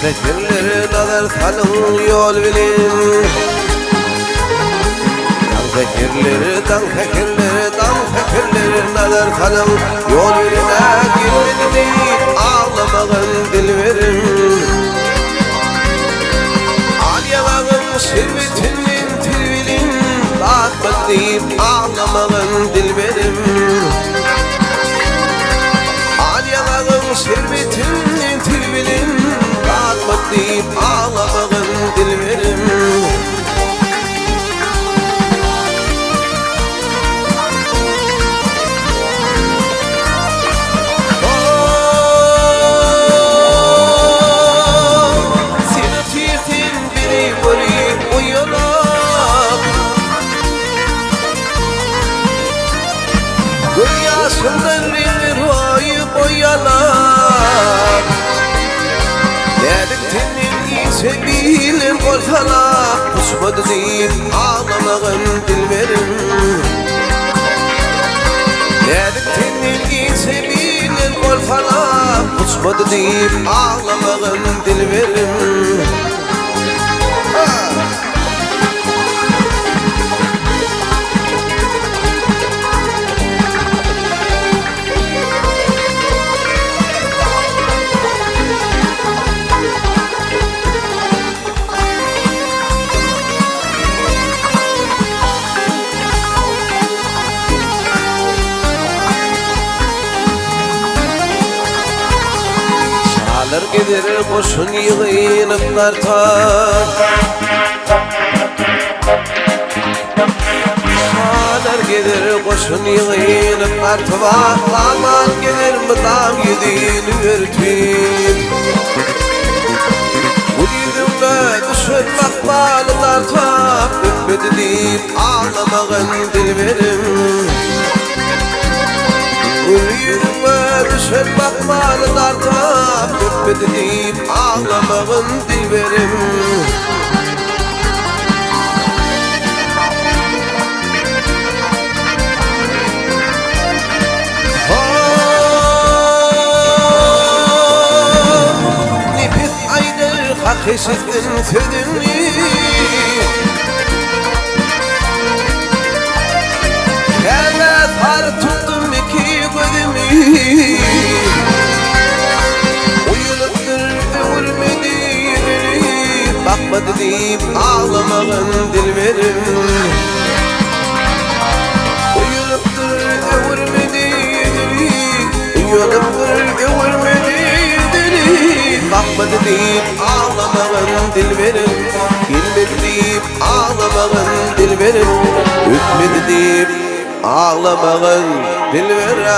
Fikirleri nazar salın yol bilin. Fikirleri nazar salın yol biline girmedi ağlamağın dil verin. Aliyalağın şerbetinin tilvilin bakmak deyip ağlamağın dil verin. Aliyalağın şerbetinin tilvilin bakmak deyip ağlamağın dil verin. Yaşımdan rüyayı boyalar Dedik tenin iyisi bilin korsalar Kusmadı deyip ağlamağın dil verin. Dedik tenin iyisi bilin korsalar Kusmadı deyip ağlamağın dil verin. Alır gider koşun yığınıp tartar. Alır gider koşun yığınıp tartar. Aman gider mıdam yediğini örtün. Bu yüzümle düşür makbalı tartar. Öpmedi deyip ağlamağın dil verin. Yüzüme düşen bakmalı dartar Öpmedi deyip ağlamağın dil verim. Nefis aydır hak eşittin sözünü Kâmet har tuttum iki gözümü Uyuluptur övülmedi yüzünü Bakmadı deyip ağlamağın dil verin. Uyuluptur övülmedi yüzünü Uyuluptur övülmedi yüzünü Bakmadı deyip ağlamağın dil verin. Bilmedi deyip ağlamağın dil verin. Ütmedi deyip ağlamağın dil veren.